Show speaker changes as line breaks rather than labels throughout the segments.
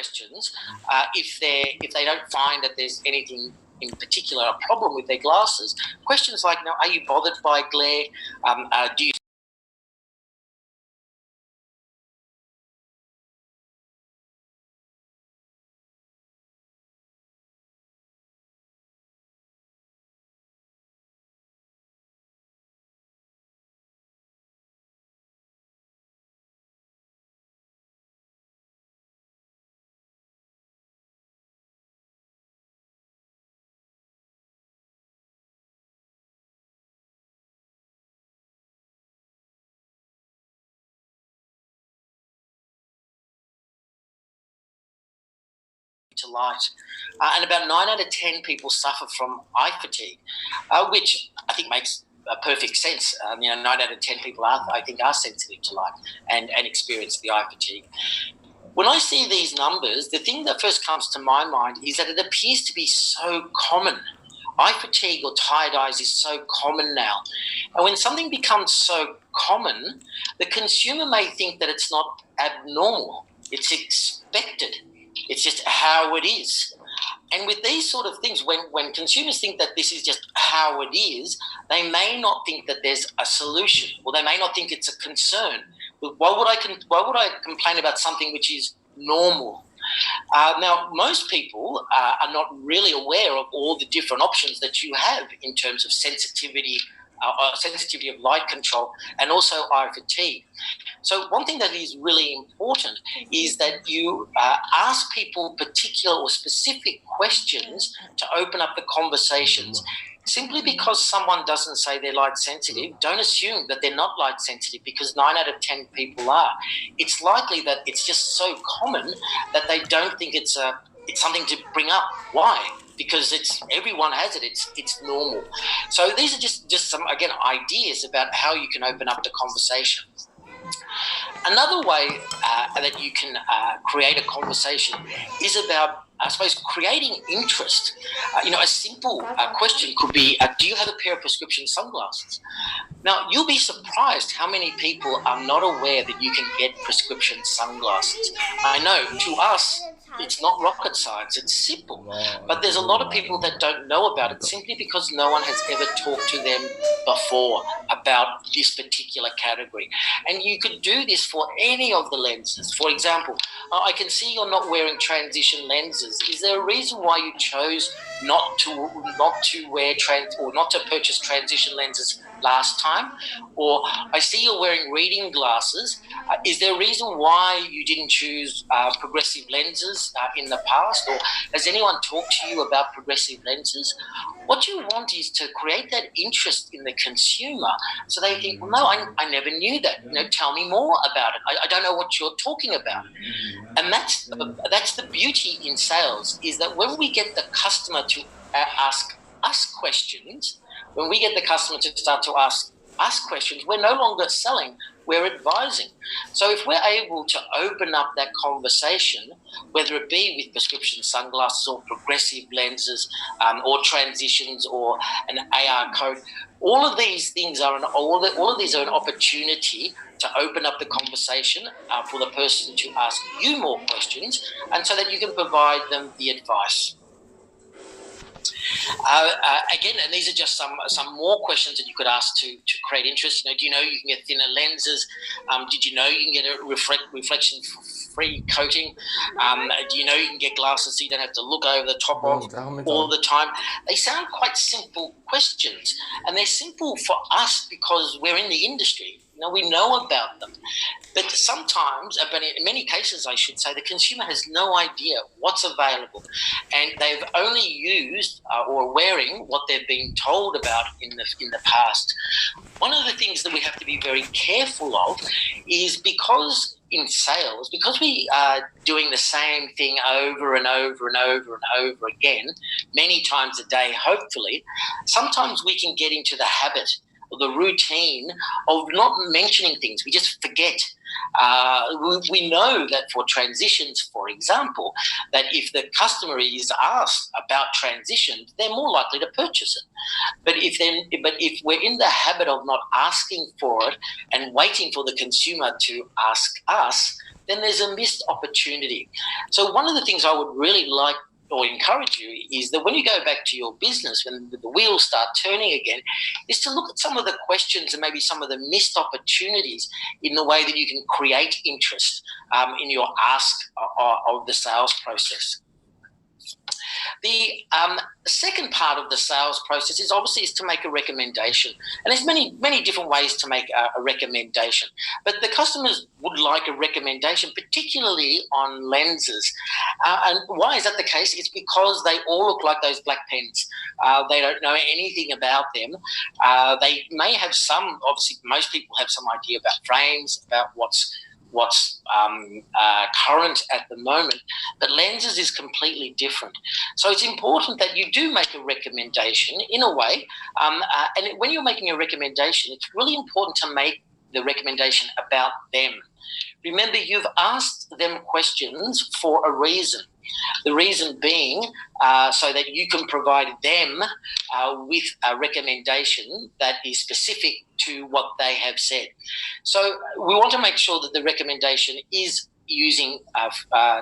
questions if they don't find that there's anything in particular a problem with their glasses. Questions like, now, are you bothered by glare? Do you to light? And about 9 out of 10 people suffer from eye fatigue, which I think makes perfect sense. 9 out of 10 people are sensitive to light and experience the eye fatigue. When I see these numbers, the thing that first comes to my mind is that it appears to be so common. Eye fatigue or tired eyes is so common now. And when something becomes so common, the consumer may think that it's not abnormal. It's expected. It's just how it is. And with these sort of things, when consumers think that this is just how it is, they may not think that there's a solution, or they may not think it's a concern. Why would I complain about something which is normal? Now, most people are not really aware of all the different options that you have in terms of sensitivity of light control and also eye fatigue. So one thing that is really important is that you ask people particular or specific questions to open up the conversations. Simply because someone doesn't say they're light sensitive, don't assume that they're not light sensitive, because 9 out of 10 people are. It's likely that it's just so common that they don't think it's something to bring up. Why? Because everyone has it. It's normal. So these are just some, again, ideas about how you can open up the conversation. Another way that you can create a conversation is about, I suppose, creating interest. A simple question could be, do you have a pair of prescription sunglasses? Now, you'll be surprised how many people are not aware that you can get prescription sunglasses. I know, to us, it's not rocket science, it's simple. But there's a lot of people that don't know about it simply because no one has ever talked to them before about this particular category. And you could do this for any of the lenses. For example, I can see you're not wearing transition lenses. Is there a reason why you chose not to wear or not to purchase transition lenses last time? Or I see you're wearing reading glasses. Is there a reason why you didn't choose progressive lenses in the past? Or has anyone talked to you about progressive lenses? What you want is to create that interest in the consumer so they think, well, no, I never knew that. Tell me more about it. I don't know what you're talking about. And that's the beauty in sales, is that when we get the customer to ask us questions, when we get the customer to start to ask us questions, we're no longer selling, we're advising. So if we're able to open up that conversation, whether it be with prescription sunglasses or progressive lenses or transitions or an AR code, all of these things are all of these are an opportunity to open up the conversation for the person to ask you more questions, and so that you can provide them the advice. Again, and these are just some more questions that you could ask to create interest. Do you know you can get thinner lenses? Did you know you can get a reflection-free coating? Do you know you can get glasses so you don't have to look over the top of all the time? They sound quite simple questions, and they're simple for us because we're in the industry. We know about them. But sometimes, but in many cases, I should say, the consumer has no idea what's available, and they've only used or wearing what they've been told about in the past. One of the things that we have to be very careful of is because in sales, because we are doing the same thing over and over and over and over again, many times a day, hopefully, sometimes we can get into the habit or the routine of not mentioning things. We just forget. We know that for transitions, for example, that if the customer is asked about transitions, they're more likely to purchase it. But if we're in the habit of not asking for it and waiting for the consumer to ask us, then there's a missed opportunity. So one of the things I would really like or encourage you is that when you go back to your business, when the wheels start turning again, is to look at some of the questions and maybe some of the missed opportunities in the way that you can create interest in your ask of the sales process. The second part of the sales process is obviously to make a recommendation. And there's many different ways to make a recommendation. But the customers would like a recommendation, particularly on lenses. And why is that the case? It's because they all look like those black pens. They don't know anything about them. They may have some, obviously most people have some idea about frames, about what's current at the moment, but lenses is completely different. So it's important that you do make a recommendation in a way, and when you're making a recommendation, it's really important to make the recommendation about them. Remember, you've asked them questions for a reason. The reason being so that you can provide them with a recommendation that is specific to what they have said. So we want to make sure that the recommendation is using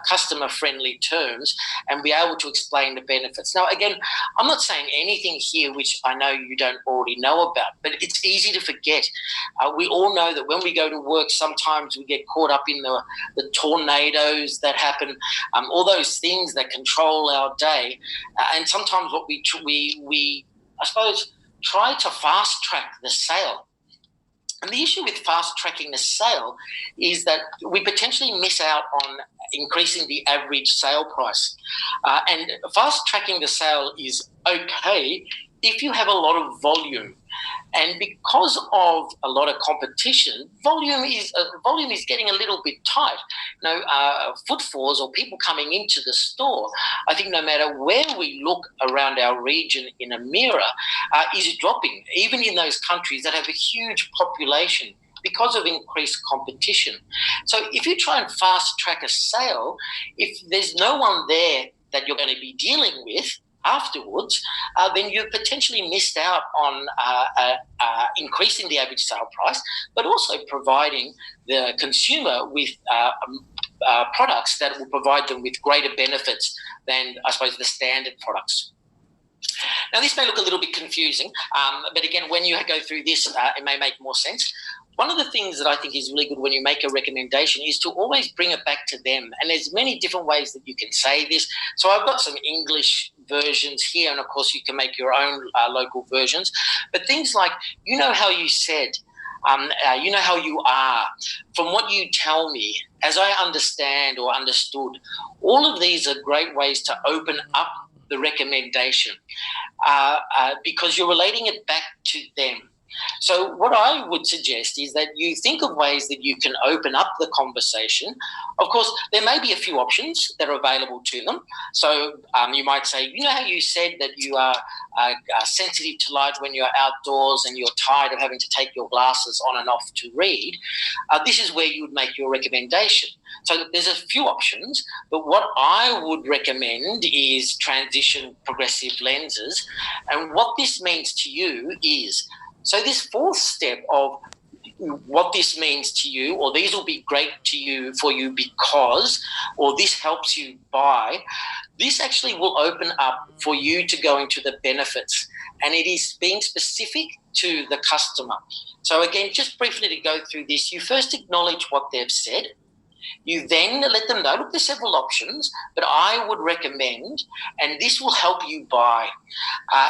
customer-friendly terms and be able to explain the benefits. Now, again, I'm not saying anything here which I know you don't already know about, but it's easy to forget. We all know that when we go to work, sometimes we get caught up in the tornadoes that happen, all those things that control our day. And sometimes what we I suppose, try to fast-track the sale. And the issue with fast-tracking the sale is that we potentially miss out on increasing the average sale price. And fast-tracking the sale is okay if you have a lot of volume. And because of a lot of competition, volume is getting a little bit tight. Footfalls or people coming into the store, I think no matter where we look around our region in a mirror, is dropping, even in those countries that have a huge population because of increased competition. So if you try and fast track a sale, if there's no one there that you're going to be dealing with afterwards, then you've potentially missed out on increasing the average sale price, but also providing the consumer with products that will provide them with greater benefits than, I suppose, the standard products. Now, this may look a little bit confusing, but again, when you go through this, it may make more sense. One of the things that I think is really good when you make a recommendation is to always bring it back to them. And there's many different ways that you can say this. So I've got some English versions here, and of course you can make your own local versions. But things like, you know how you said, you know how you are, from what you tell me, as I understand or understood, all of these are great ways to open up the recommendation because you're relating it back to them. So what I would suggest is that you think of ways that you can open up the conversation. Of course, there may be a few options that are available to them. So you might say, you know how you said that you are sensitive to light when you're outdoors and you're tired of having to take your glasses on and off to read. This is where you would make your recommendation. So there's a few options, but what I would recommend is transition progressive lenses. And what this means to you is, so this fourth step of what this means to you, or these will be great for you because, or this helps you by, this actually will open up for you to go into the benefits. And it is being specific to the customer. So again, just briefly to go through this, you first acknowledge what they've said. You then let them know, look, there's several options, but I would recommend, and this will help you buy.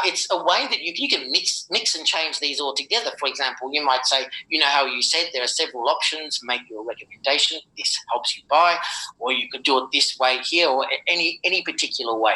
It's a way that you can mix and change these all together. For example, you might say, you know how you said there are several options, make your recommendation, this helps you buy, or you could do it this way here, or any particular way.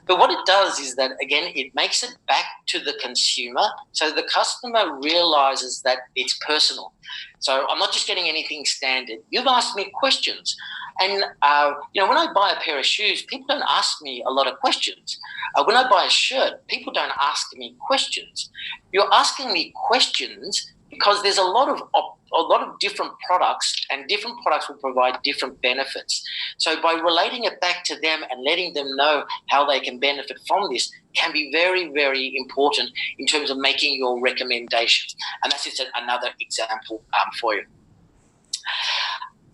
But what it does is that, again, it makes it back to the consumer, so the customer realizes that it's personal. So I'm not just getting anything standard. You've asked me questions. And, when I buy a pair of shoes, people don't ask me a lot of questions. When I buy a shirt, people don't ask me questions. You're asking me questions because there's a lot of different products, and different products will provide different benefits. So by relating it back to them and letting them know how they can benefit from this can be very, very important in terms of making your recommendations. And that's just another example for you.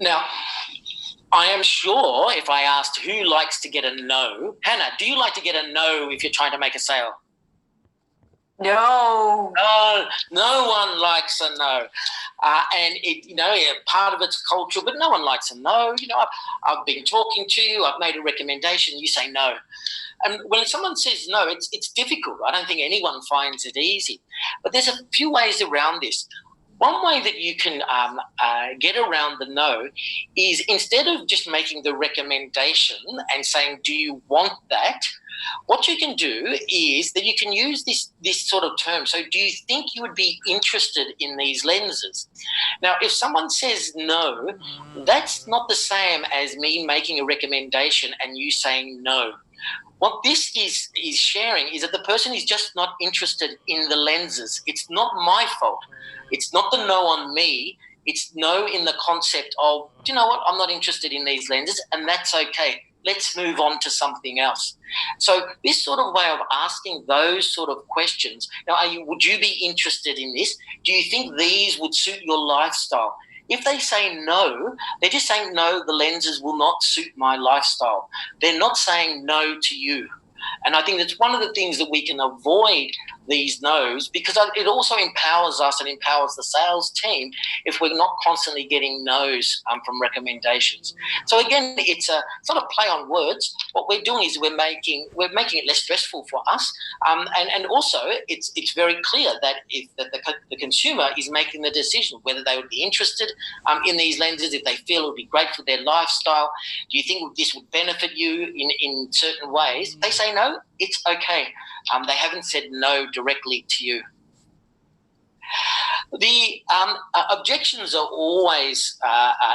Now, I am sure if I asked who likes to get a no, Hannah, do you like to get a no if you're trying to make a sale?
No.
No one likes a no. And part of it's cultural, but no one likes a no. I've been talking to you, I've made a recommendation, you say no. And when someone says no, it's difficult. I don't think anyone finds it easy. But there's a few ways around this. One way that you can get around the no is, instead of just making the recommendation and saying, do you want that? What you can do is that you can use this sort of term. So, do you think you would be interested in these lenses? Now, if someone says no, that's not the same as me making a recommendation and you saying no. What this is sharing is that the person is just not interested in the lenses. It's not my fault. It's not the no on me. It's no in the concept of, do you know what, I'm not interested in these lenses, and that's okay. Let's move on to something else. So this sort of way of asking those sort of questions, now, would you be interested in this? Do you think these would suit your lifestyle? If they say no, they're just saying, no, the lenses will not suit my lifestyle. They're not saying no to you. And I think that's one of the things that we can avoid these no's, because it also empowers us and empowers the sales team if we're not constantly getting no's from recommendations. So again, it's not a play on words. What we're doing is we're making it less stressful for us, and also it's very clear that the consumer is making the decision whether they would be interested in these lenses, if they feel it would be great for their lifestyle. Do you think this would benefit you in certain ways? They say no, it's okay. They haven't said no directly to you. The objections are always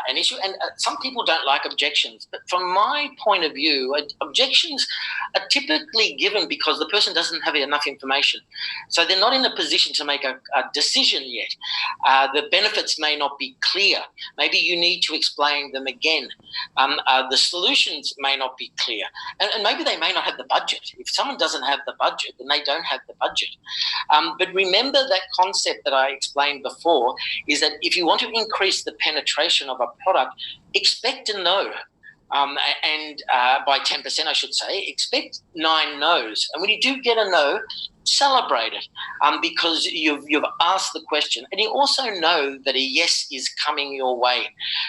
an issue, and some people don't like objections. But from my point of view, objections are typically given because the person doesn't have enough information. So they're not in a position to make a decision yet. The benefits may not be clear. Maybe you need to explain them again. The solutions may not be clear. And maybe they may not have the budget. If someone doesn't have the budget, then they don't have the budget. But remember that concept that I explained before, is that if you want to increase the penetration of a product, expect a no. And by 10%, I should say, expect 9 no's. And when you do get a no, celebrate it, because you've asked the question, and you also know that a yes is coming your way.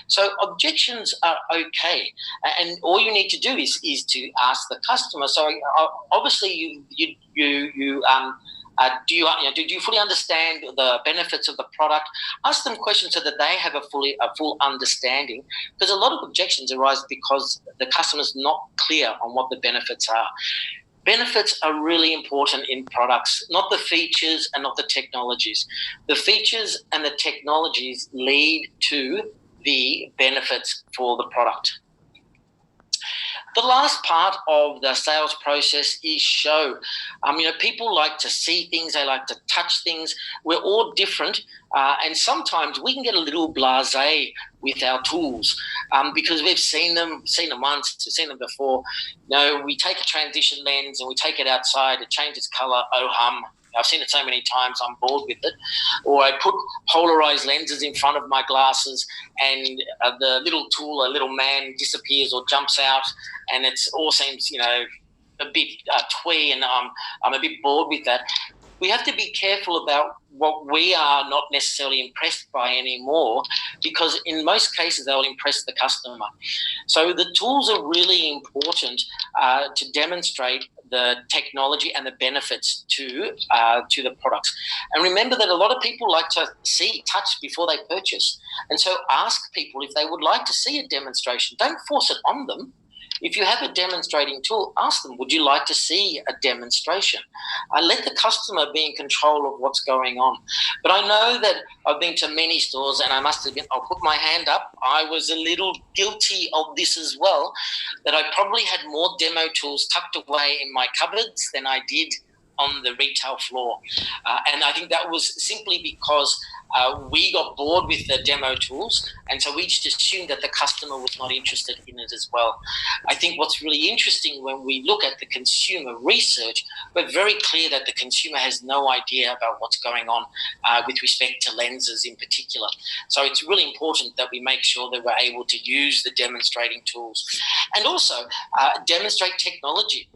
So objections are okay, and all you need to do is to ask the customer. So obviously do you fully understand the benefits of the product? Ask them questions so that they have a full understanding, because a lot of objections arise because the customer's not clear on what the benefits are. Benefits are really important in products, not the features and not the technologies. The features and the technologies lead to the benefits for the product. The last part of the sales process is show. People like to see things, they like to touch things. We're all different, and sometimes we can get a little blasé with our tools because we've seen them once, we've seen them before. We take a transition lens and we take it outside, it changes colour, oh hum. I've seen it so many times, I'm bored with it. Or I put polarized lenses in front of my glasses and the little tool, a little man disappears or jumps out, and it all seems, a bit twee, and I'm a bit bored with that. We have to be careful about what we are not necessarily impressed by anymore, because in most cases they'll impress the customer. So the tools are really important to demonstrate the technology and the benefits to the products. And remember that a lot of people like to see, touch before they purchase. And so ask people if they would like to see a demonstration. Don't force it on them. If you have a demonstrating tool, ask them, would you like to see a demonstration? Let the customer be in control of what's going on. But I know that I've been to many stores, and I must admit, I'll put my hand up, I was a little guilty of this as well, that I probably had more demo tools tucked away in my cupboards than I did on the retail floor. And I think that was simply because we got bored with the demo tools, and so we just assumed that the customer was not interested in it as well. I think what's really interesting when we look at the consumer research, we're very clear that the consumer has no idea about what's going on with respect to lenses in particular. So it's really important that we make sure that we're able to use the demonstrating tools and also demonstrate technology,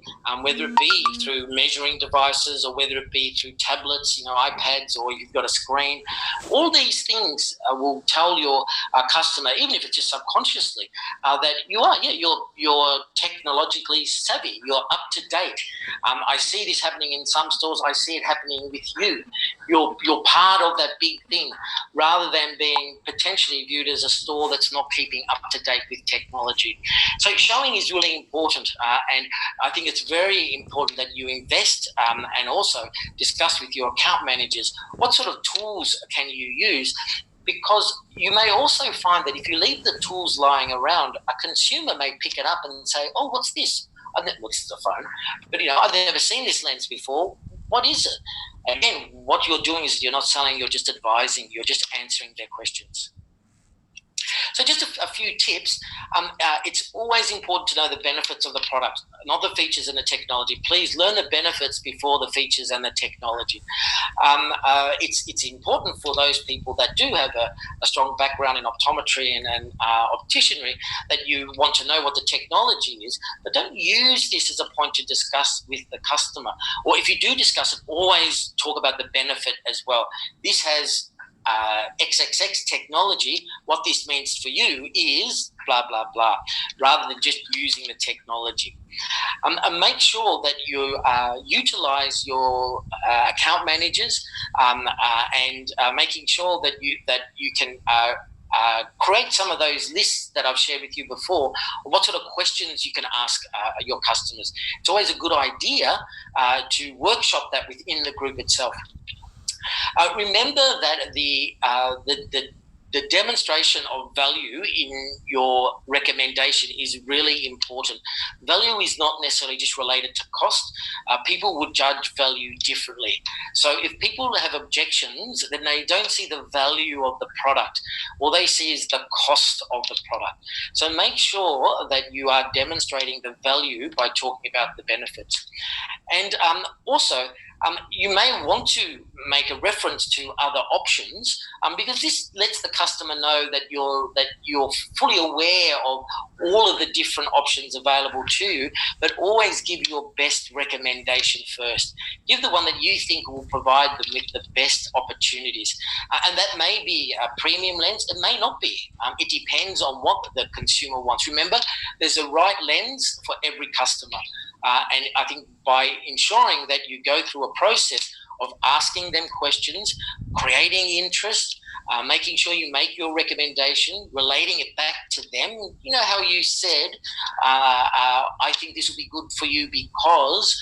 whether it be through measuring devices or whether it be through tablets, iPads, or you've got a screen. All these things will tell your customer, even if it's just subconsciously, that you're technologically savvy, you're up to date. I see this happening in some stores. I see it happening with you. You're part of that big thing, rather than being potentially viewed as a store that's not keeping up to date with technology. So showing is really important, and I think it's very important that you invest and also discuss with your account managers what sort of tools can you use, because you may also find that if you leave the tools lying around, a consumer may pick it up and say, oh, what's this? What's the phone? But, I've never seen this lens before. What is it? Again, what you're doing is you're not selling, you're just advising, you're just answering their questions. So just a few tips. It's always important to know the benefits of the product, not the features and the technology. Please learn the benefits before the features and the technology. It's important for those people that do have a strong background in optometry and opticianry, that you want to know what the technology is, but don't use this as a point to discuss with the customer. Or if you do discuss it, always talk about the benefit as well. This has XXX technology. What this means for you is blah, blah, blah, rather than just using the technology. And make sure that you utilize your account managers and making sure that you can create some of those lists that I've shared with you before, what sort of questions you can ask your customers. It's always a good idea to workshop that within the group itself. Remember that the demonstration of value in your recommendation is really important. Value is not necessarily just related to cost. People would judge value differently. So if people have objections, then they don't see the value of the product. All they see is the cost of the product. So make sure that you are demonstrating the value by talking about the benefits. And also, you may want to make a reference to other options because this lets the customer know that you're fully aware of all of the different options available to you, but always give your best recommendation first. Give the one that you think will provide them with the best opportunities. And that may be a premium lens. It may not be. It depends on what the consumer wants. Remember, there's a right lens for every customer. And I think by ensuring that you go through a process of asking them questions, creating interest, making sure you make your recommendation, relating it back to them. You know how you said, I think this will be good for you because,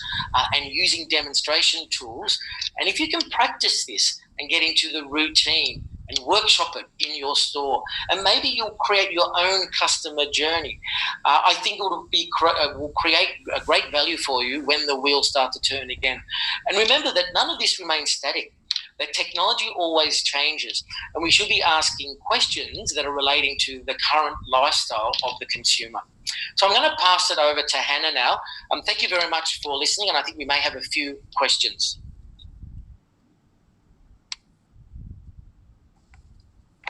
and using demonstration tools. And if you can practice this and get into the routine and workshop it in your store, and maybe you'll create your own customer journey. I think it will create a great value for you when the wheels start to turn again. And remember that none of this remains static. That technology always changes, and we should be asking questions that are relating to the current lifestyle of the consumer. So I'm going to pass it over to Hannah now. Thank you very much for listening, and I think we may have a few questions.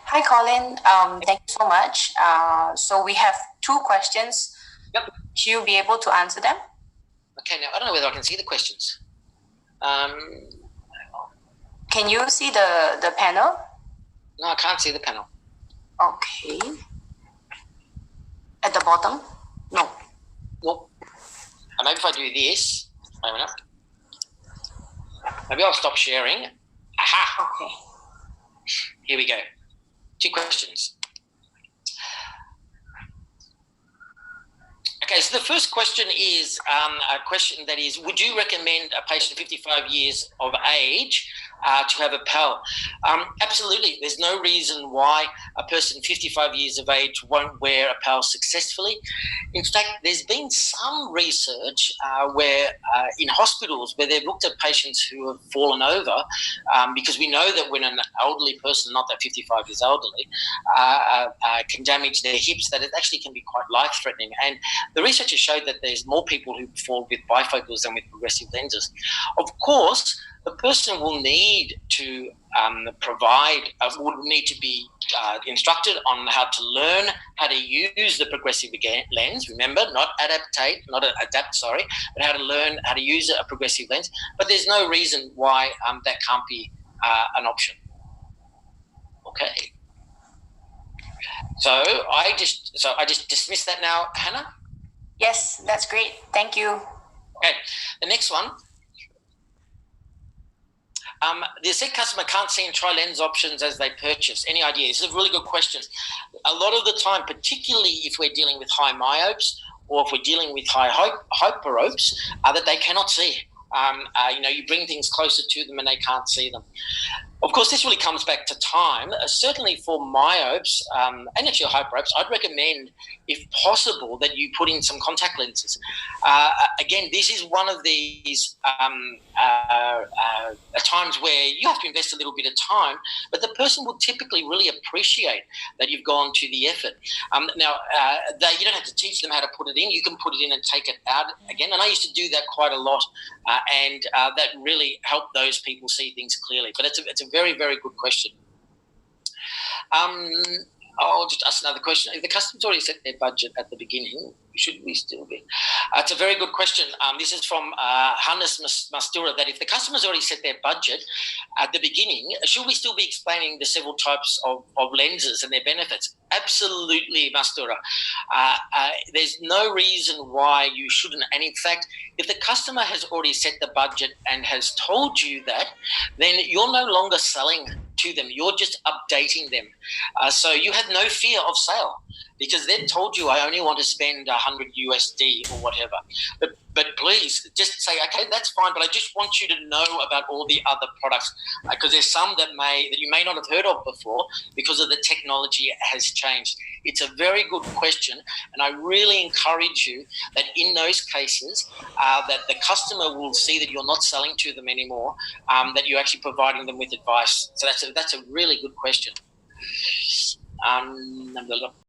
Hi, Colin. Thank you so much. So we have 2 questions.
Yep.
Should you be able to answer them?
Okay, now I don't know whether I can see the questions.
Can you see the panel?
No, I can't see the panel.
Okay. At the bottom? No.
Nope. Maybe if I do this, wait a minute. Maybe I'll stop sharing. Aha!
Okay.
Here we go. 2 questions. Okay, so the first question is a question that is, would you recommend a patient 55 years of age to have a PAL. Absolutely. There's no reason why a person 55 years of age won't wear a PAL successfully. In fact, there's been some research where in hospitals where they've looked at patients who have fallen over, because we know that when an elderly person, not that 55 is elderly, can damage their hips, that it actually can be quite life-threatening. And the research has showed that there's more people who fall with bifocals than with progressive lenses. Of course, the person will need to would need to be instructed on how to learn how to use the progressive lens. Remember, not adapt, but how to learn how to use a progressive lens. But there's no reason why that can't be an option. Okay. So I just dismiss that now, Hannah?
Yes, that's great. Thank you.
Okay. The next one. The said customer can't see and try lens options as they purchase. Any idea? This is a really good question. A lot of the time, particularly if we're dealing with high myopes or if we're dealing with high hyperopes, that they cannot see. You bring things closer to them and they can't see them. Of course, this really comes back to time. Certainly for myopes and actually hyperopes, I'd recommend, if possible, that you put in some contact lenses. Again, this is one of these times where you have to invest a little bit of time, but the person will typically really appreciate that you've gone to the effort. You don't have to teach them how to put it in. You can put it in and take it out again. And I used to do that quite a lot, and that really helped those people see things clearly. But it's a very, very good question. I'll just ask another question. If the customer's already set their budget at the beginning, should we still be? It's a very good question. This is from Hannes Mastura, that if the customer's already set their budget at the beginning, should we still be explaining the several types of lenses and their benefits? Absolutely, Mastura. There's no reason why you shouldn't. And in fact, if the customer has already set the budget and has told you that, then you're no longer selling to them. You're just updating them. So you have no fear of sale because they've told you, I only want to spend $100 USD or whatever. But please just say, okay, that's fine, but I just want you to know about all the other products because there's some that you may not have heard of before because of the technology has changed. It's a very good question, and I really encourage you that in those cases that the customer will see that you're not selling to them anymore, that you're actually providing them with advice. So that's a really good question.